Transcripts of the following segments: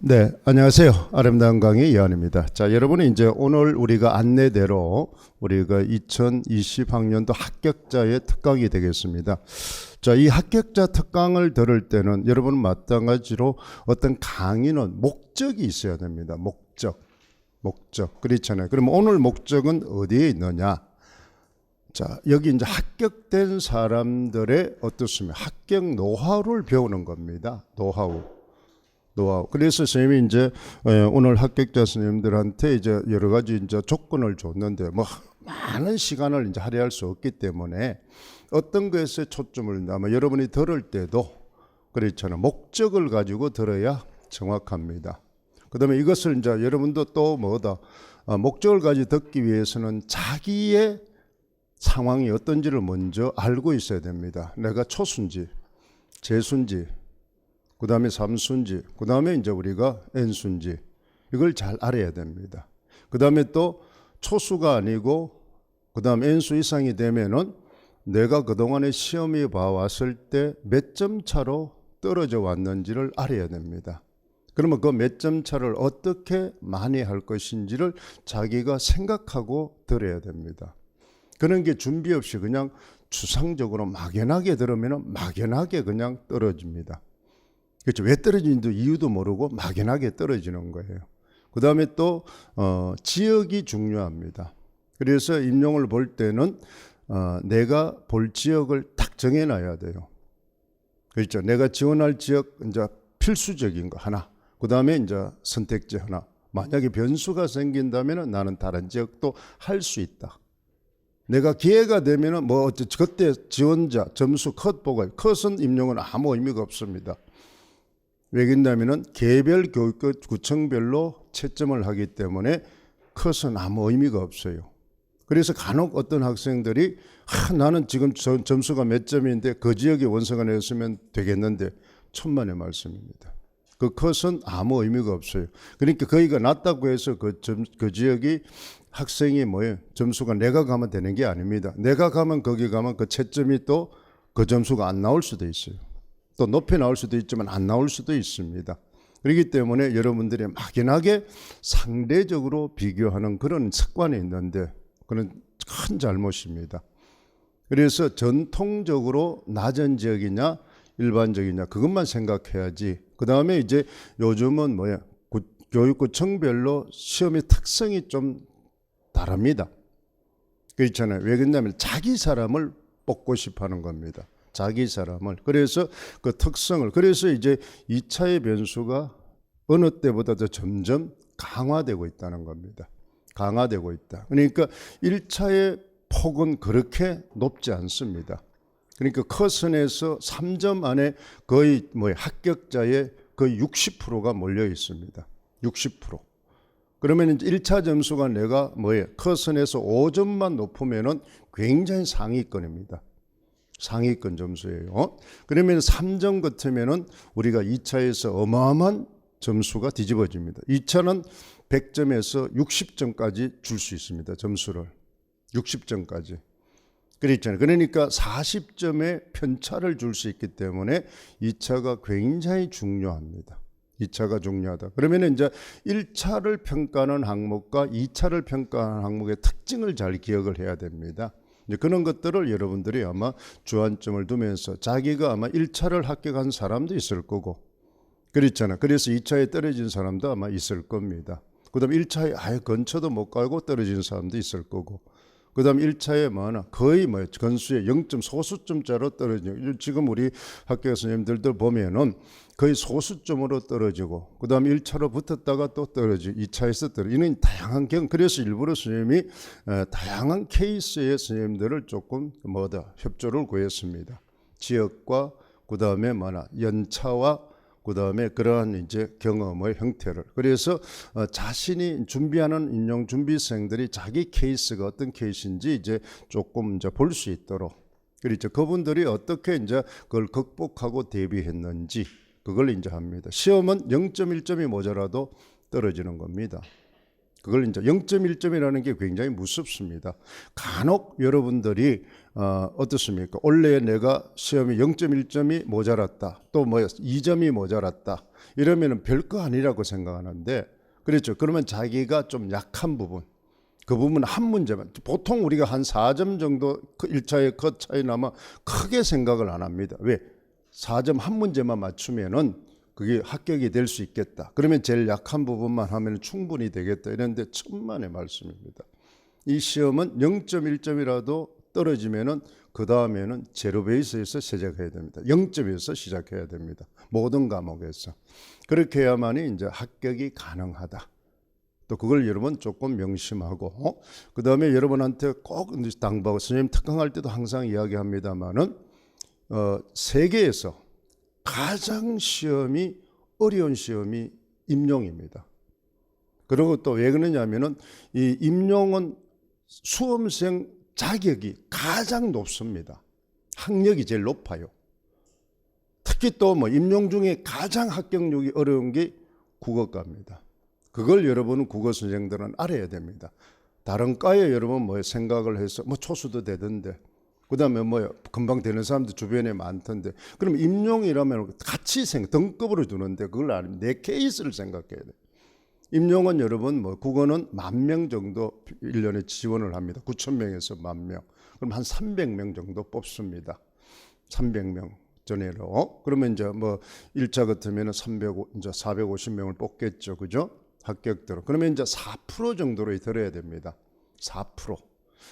네, 안녕하세요. 아름다운 강의 이한입니다. 자, 여러분이 이제 오늘 우리가 안내대로 우리가 2020학년도 합격자의 특강이 되겠습니다. 자, 이 합격자 특강을 들을 때는 여러분 마찬가지로 어떤 강의는 목적이 있어야 됩니다. 목적. 그렇잖아요. 그럼 오늘 목적은 어디에 있느냐? 자, 여기 이제 합격된 사람들의 어떻습니까? 합격 노하우를 배우는 겁니다. 노하우. 그래서 선생님이 이제 오늘 합격자 선생님들한테 이제 여러 가지 이제 조건을 줬는데 뭐 많은 시간을 이제 할애할 수 없기 때문에 어떤 것에 초점을 아마 여러분이 들을 때도 그렇잖아요. 목적을 가지고 들어야 정확합니다. 그다음에 이것을 이제 여러분도 또 뭐다 목적을 가지고 듣기 위해서는 자기의 상황이 어떤지를 먼저 알고 있어야 됩니다. 내가 초수인지, 재수인지, 그 다음에 삼수인지, 그 다음에 이제 우리가 N수인지 이걸 잘 알아야 됩니다. 그 다음에 또 초수가 아니고 그 다음 N수 이상이 되면은 내가 그동안에 시험에 봐왔을 때 몇 점 차로 떨어져 왔는지를 알아야 됩니다. 그러면 그 몇 점 차를 어떻게 많이 할 것인지를 자기가 생각하고 들어야 됩니다. 그런 게 준비 없이 그냥 추상적으로 막연하게 들으면 막연하게 그냥 떨어집니다. 그렇죠. 왜 떨어지는지 이유도 모르고 막연하게 떨어지는 거예요. 그 다음에 또 지역이 중요합니다. 그래서 임용을 볼 때는 내가 볼 지역을 딱 정해놔야 돼요. 그렇죠. 내가 지원할 지역 이제 필수적인 거 하나. 그 다음에 이제 선택지 하나. 만약에 변수가 생긴다면 나는 다른 지역도 할 수 있다. 내가 기회가 되면은 뭐 그때 지원자 점수 컷 보고 컷은 임용은 아무 의미가 없습니다. 왜냐하면 개별 교육구청별로 채점을 하기 때문에 컷은 아무 의미가 없어요. 그래서 간혹 어떤 학생들이 나는 지금 점수가 몇 점인데 그 지역에 원서가 내었으면 되겠는데 천만의 말씀입니다. 그 컷은 아무 의미가 없어요. 그러니까 거기가 낮다고 해서 그 지역이 학생이 뭐예요? 점수가 내가 가면 되는 게 아닙니다. 내가 가면 거기 가면 그 채점이 또 그 점수가 안 나올 수도 있어요. 또 높이 나올 수도 있지만 안 나올 수도 있습니다. 그렇기 때문에 여러분들이 막연하게 상대적으로 비교하는 그런 습관이 있는데 그건 큰 잘못입니다. 그래서 전통적으로 낮은 지역이냐 일반적이냐 그것만 생각해야지. 그 다음에 이제 요즘은 뭐야 교육구청별로 시험의 특성이 좀 다릅니다. 그렇잖아요. 왜 그러냐면 자기 사람을 뽑고 싶어 하는 겁니다. 자기 사람을. 그래서 그 특성을. 그래서 이제 2차의 변수가 어느 때보다도 점점 강화되고 있다는 겁니다. 강화되고 있다. 그러니까 1차의 폭은 그렇게 높지 않습니다. 그러니까 커선에서 3점 안에 거의 합격자의 거의 60%가 몰려 있습니다. 60%. 그러면 1차 점수가 내가 커선에서 5점만 높으면은 굉장히 상위권입니다. 상위권 점수예요. 그러면 3점 같으면은 우리가 2차에서 어마어마한 점수가 뒤집어집니다. 2차는 100점에서 60점까지 줄 수 있습니다. 점수를. 60점까지. 그렇잖아요. 그러니까 40점의 편차를 줄 수 있기 때문에 2차가 굉장히 중요합니다. 2차가 중요하다. 그러면 이제 1차를 평가하는 항목과 2차를 평가하는 항목의 특징을 잘 기억을 해야 됩니다. 이제 그런 것들을 여러분들이 아마 주안점을 두면서 자기가 아마 1차를 합격한 사람도 있을 거고 그렇잖아요. 그래서 2차에 떨어진 사람도 아마 있을 겁니다. 그 다음에 1차에 아예 근처도 못 가고 떨어진 사람도 있을 거고 그 다음 1차에 거의 건수의 0점 소수점짜로 떨어지고 지금 우리 학교 선생님들도 보면은 거의 소수점으로 떨어지고 그 다음 1차로 붙었다가 또 떨어지고 2차에서 떨어지고 이는 다양한 경우 그래서 일부러 선생님이 다양한 케이스의 선생님들을 조금 협조를 구했습니다. 지역과 그 다음에 연차와 그 다음에 그러한 이제 경험의 형태를. 그래서 자신이 준비하는 임용 준비생들이 자기 케이스가 어떤 케이스인지 이제 조금 이제 볼 수 있도록. 그렇죠. 그분들이 어떻게 이제 그걸 극복하고 대비했는지 그걸 이제 합니다. 시험은 0.1점이 모자라도 떨어지는 겁니다. 그걸 이제 0.1점이라는 게 굉장히 무섭습니다. 간혹 여러분들이 어떻습니까? 원래 내가 시험에 0.1점이 모자랐다. 또 뭐 2점이 모자랐다. 이러면은 별거 아니라고 생각하는데 그렇죠. 그러면 자기가 좀 약한 부분 그 부분 한 문제만 보통 우리가 한 4점 정도 1차에 컷 차이 나면 크게 생각을 안 합니다. 왜? 4점 한 문제만 맞추면은 그게 합격이 될 수 있겠다. 그러면 제일 약한 부분만 하면 충분히 되겠다. 이런데 천만의 말씀입니다. 이 시험은 0.1점이라도 떨어지면은 그 다음에는 제로 베이스에서 시작해야 됩니다. 0점에서 시작해야 됩니다. 모든 과목에서. 그렇게 해야만이 이제 합격이 가능하다. 또 그걸 여러분 조금 명심하고 그 다음에 여러분한테 꼭 당부하고 선생님 특강할 때도 항상 이야기합니다만은 세계에서 가장 시험이 어려운 시험이 임용입니다. 그리고 또 왜 그러냐면은 이 임용은 수험생 자격이 가장 높습니다. 학력이 제일 높아요. 특히 또 뭐 임용 중에 가장 합격률이 어려운 게 국어과입니다. 그걸 여러분은 국어 선생들은 알아야 됩니다. 다른 과에 여러분 뭐 생각을 해서 뭐 초수도 되던데 그다음에 뭐 금방 되는 사람도 주변에 많던데 그럼 임용이라면 같이 등급으로 두는데 그걸 아니면 내 케이스를 생각해야 돼. 임용은 여러분 뭐 국어는 10,000명 정도 1년에 지원을 합니다. 9,000명에서 10,000명. 그럼 한 300명 정도 뽑습니다. 300명 전에로. 그러면 이제 뭐 1차 같으면 이제 450명을 뽑겠죠. 그죠? 합격대로. 그러면 이제 4% 정도로 들어야 됩니다. 4%.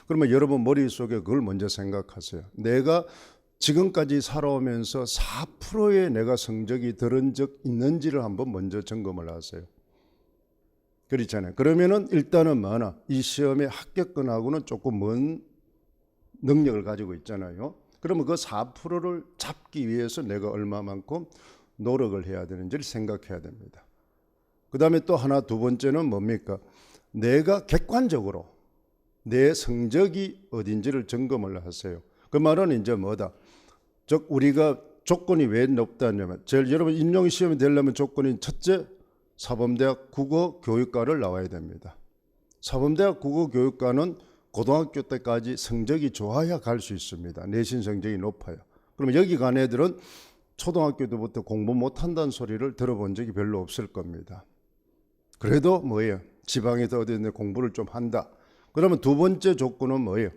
그러면 여러분 머릿속에 그걸 먼저 생각하세요. 내가 지금까지 살아오면서 4%의 내가 성적이 들은 적 있는지를 한번 먼저 점검을 하세요. 그렇잖아요. 그러면은 일단은 뭐나 이 시험의 합격권하고는 조금 먼 능력을 가지고 있잖아요. 그러면 그 4%를 잡기 위해서 내가 얼마만큼 노력을 해야 되는지를 생각해야 됩니다. 그 다음에 또 하나 두 번째는 뭡니까? 내가 객관적으로 내 성적이 어딘지를 점검을 하세요. 그 말은 이제 뭐다? 즉 우리가 조건이 왜 높다냐면 제일 여러분 임용 시험이 되려면 조건이 첫째 사범대학 국어교육과를 나와야 됩니다. 사범대학 국어교육과는 고등학교 때까지 성적이 좋아야 갈 수 있습니다. 내신 성적이 높아요. 그러면 여기 간 애들은 초등학교 때부터 공부 못한다는 소리를 들어본 적이 별로 없을 겁니다. 그래도 뭐예요? 지방에서 어디 공부를 좀 한다. 그러면 두 번째 조건은 뭐예요?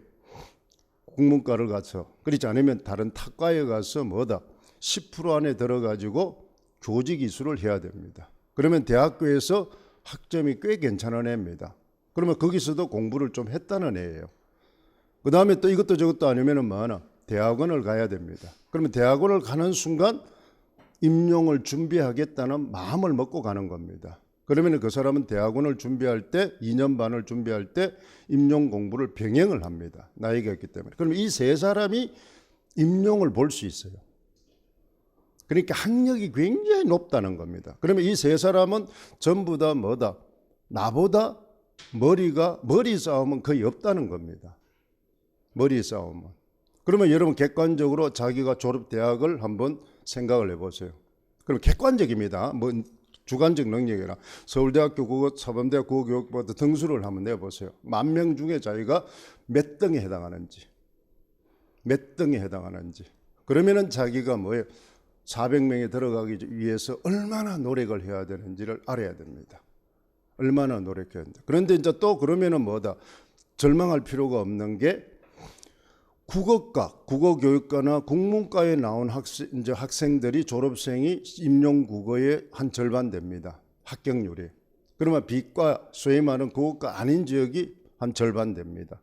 국문과를 가서 그렇지 않으면 다른 타과에 가서 뭐다? 10% 안에 들어가지고 교직 이수를 해야 됩니다. 그러면 대학교에서 학점이 꽤 괜찮은 애입니다. 그러면 거기서도 공부를 좀 했다는 애예요. 그 다음에 또 이것도 저것도 아니면은 뭐하나? 대학원을 가야 됩니다. 그러면 대학원을 가는 순간 임용을 준비하겠다는 마음을 먹고 가는 겁니다. 그러면 그 사람은 대학원을 준비할 때 2년 반을 준비할 때 임용 공부를 병행을 합니다. 나이가 있기 때문에. 그러면 이 세 사람이 임용을 볼 수 있어요. 그러니까 학력이 굉장히 높다는 겁니다. 그러면 이 세 사람은 전부 다 뭐다? 나보다 머리 싸움은 거의 없다는 겁니다. 머리 싸움은. 그러면 여러분 객관적으로 자기가 졸업 대학을 한번 생각을 해보세요. 그럼 객관적입니다. 뭐 주관적 능력이라 서울대학교 국어, 사범대학 국어교육과도 등수를 한번 내보세요. 10,000명 중에 자기가 몇 등에 해당하는지. 그러면은 자기가 뭐예요? 400명에 들어가기 위해서 얼마나 노력을 해야 되는지를 알아야 됩니다. 얼마나 노력해야 된다. 그런데 이제 또 그러면은 뭐다? 절망할 필요가 없는 게 국어과, 국어교육과나 국문과에 나온 학생들이 졸업생이 임용 국어의 한 절반 됩니다. 합격률이. 그러면 비과, 소위 말하는 국어과 아닌 지역이 한 절반 됩니다.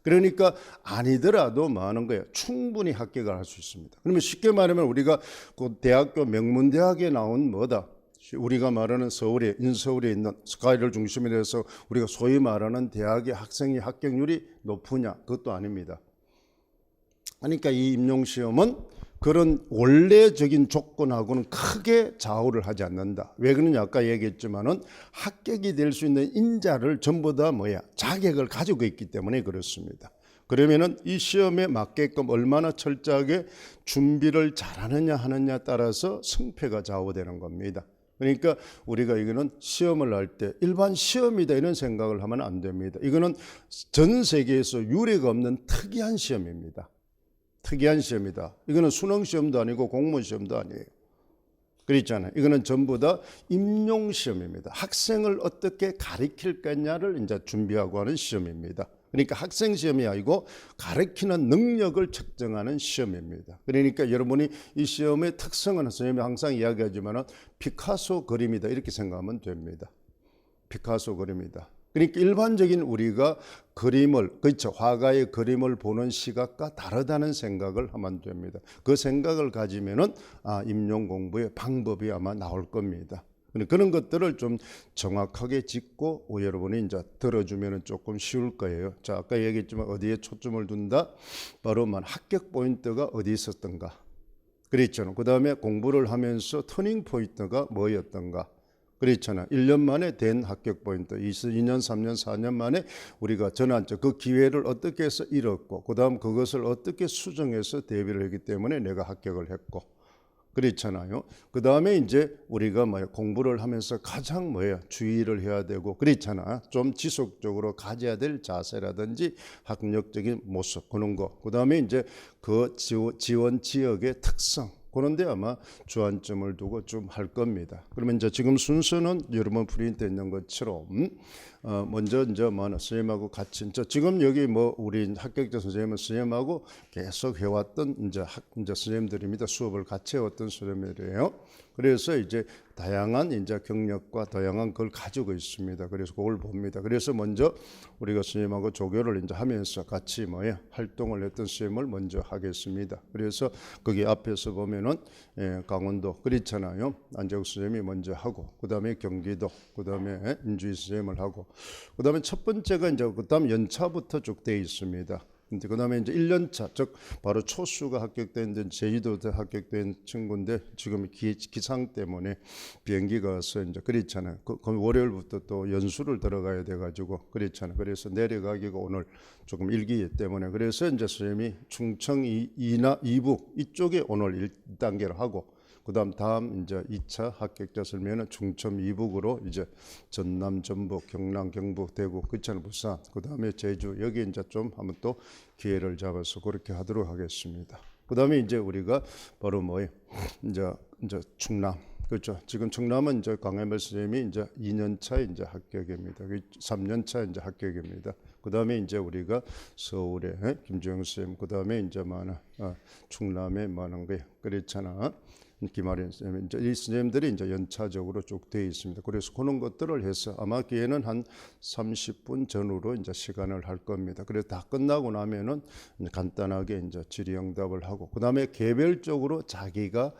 그러니까 아니더라도 뭐 하는 거예요? 충분히 합격을 할 수 있습니다. 그러면 쉽게 말하면 우리가 그 대학교 명문대학에 나온 뭐다? 우리가 말하는 서울에 인서울에 있는 스카이를 중심으로 해서 우리가 소위 말하는 대학의 학생의 합격률이 높으냐? 그것도 아닙니다. 그러니까 이 임용시험은 그런 원래적인 조건하고는 크게 좌우를 하지 않는다. 왜 그러냐? 아까 얘기했지만은 합격이 될 수 있는 인자를 전부 다 자격을 가지고 있기 때문에 그렇습니다. 그러면은 이 시험에 맞게끔 얼마나 철저하게 준비를 잘하느냐 하느냐에 따라서 승패가 좌우되는 겁니다. 그러니까 우리가 이거는 시험을 할 때 일반 시험이다 이런 생각을 하면 안 됩니다. 이거는 전 세계에서 유례가 없는 특이한 시험입니다. 특이한 시험이다. 이거는 수능 시험도 아니고 공무원 시험도 아니에요. 그렇잖아요. 이거는 전부 다 임용 시험입니다. 학생을 어떻게 가르칠 거냐를 이제 준비하고 하는 시험입니다. 그러니까 학생 시험이 아니고 가르치는 능력을 측정하는 시험입니다. 그러니까 여러분이 이 시험의 특성은 선생님이 항상 이야기하지만 피카소 그림이다 이렇게 생각하면 됩니다. 피카소 그림이다. 그러니까 일반적인 우리가 그림을, 그렇죠, 화가의 그림을 보는 시각과 다르다는 생각을 하면 됩니다. 그 생각을 가지면은 임용 공부의 방법이 아마 나올 겁니다. 그런 것들을 좀 정확하게 짚고 여러분이 이제 들어주면은 조금 쉬울 거예요. 자, 아까 얘기했지만 어디에 초점을 둔다? 바로 합격 포인트가 어디 있었던가. 그랬잖아요. 그 다음에 공부를 하면서 터닝 포인트가 뭐였던가. 그렇잖아. 1년 만에 된 합격 포인트, 2년, 3년, 4년 만에 우리가 전환점, 그 기회를 어떻게 해서 잃었고, 그 다음 그것을 어떻게 수정해서 대비를 했기 때문에 내가 합격을 했고, 그렇잖아요. 그 다음에 이제 우리가 공부를 하면서 가장 주의를 해야 되고, 그렇잖아. 좀 지속적으로 가져야 될 자세라든지 학력적인 모습, 그런 거. 그 다음에 이제 그 지원 지역의 특성. 그런데 아마 주안점을 두고 좀 할 겁니다. 그러면 이제 지금 순서는 여러분 프린트에 있는 것처럼 먼저 이제 선생님하고 같이 지금 여기 우리 합격자 선생님은 선생님하고 계속 해왔던 이제 선생님들입니다. 수업을 같이 해왔던 선생님들이에요. 그래서 이제 다양한 이제 경력과 다양한 걸 가지고 있습니다. 그래서 그걸 봅니다. 그래서 먼저 우리가 선생님하고 조교를 이제 하면서 같이 활동을 했던 선생님을 먼저 하겠습니다. 그래서 거기 앞에서 보면은 강원도 그렇잖아요. 안재욱 선생님이 먼저 하고, 그 다음에 경기도, 그 다음에 인주희 선생님을 하고, 그 다음에 첫 번째가 이제 그 다음 연차부터 쭉 되어 있습니다. 그 다음에 이제 1년차, 즉, 바로 초수가 합격된, 제주도에 합격된 친구인데, 지금 기상 때문에 비행기가 와서 이제 그렇잖아요. 그 월요일부터 또 연수를 들어가야 돼가지고, 그렇잖아요. 그래서 내려가기가 오늘 조금 일기이기 때문에, 그래서 이제 선생님이 충청 2부 이쪽에 오늘 1단계를 하고, 다음 이제 2차 합격자 설명은 충청 2북으로 이제 전남, 전북, 경남, 경북, 대구, 그렇잖아요. 부산, 그 다음에 제주, 여기 이제 좀 한번 또 기회를 잡아서 그렇게 하도록 하겠습니다. 그 다음에 이제 우리가 바로 이제 충남. 그렇죠. 지금 충남은 이제 강혜별 선생님이 이제 2년차 이제 합격입니다. 3년차 이제 합격입니다. 그 다음에 이제 우리가 서울에 김주영 선생님, 그 다음에 이제 충남에 게 그렇잖아. 김아린 선생님, 이제 이 선생님들이 이제 연차적으로 쭉 되어 있습니다. 그래서 그런 것들을 해서 아마 기회는 한 30분 전후로 이제 시간을 할 겁니다. 그래서 다 끝나고 나면은 이제 간단하게 이제 질의응답을 하고, 그 다음에 개별적으로 자기가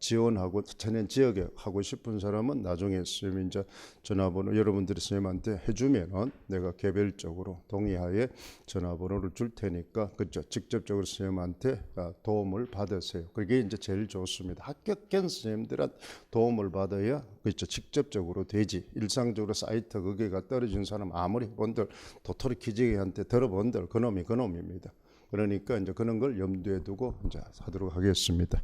지원하고 전에 지역에 하고 싶은 사람은 나중에 선생님 이제 전화번호 여러분들이 선생님한테 해주면은 내가 개별적으로 동의하에 전화번호를 줄 테니까 그죠? 직접적으로 선생님한테 도움을 받으세요. 그게 이제 제일 좋습니다. 합격한 선생님들한 도움을 받아야 그렇죠. 직접적으로 되지. 일상적으로 사이트 거기가 떨어진 사람 아무리 본들 도토리 키즈기한테 들어본들 그놈입니다. 그러니까 이제 그런 걸 염두에 두고 이제 하도록 하겠습니다.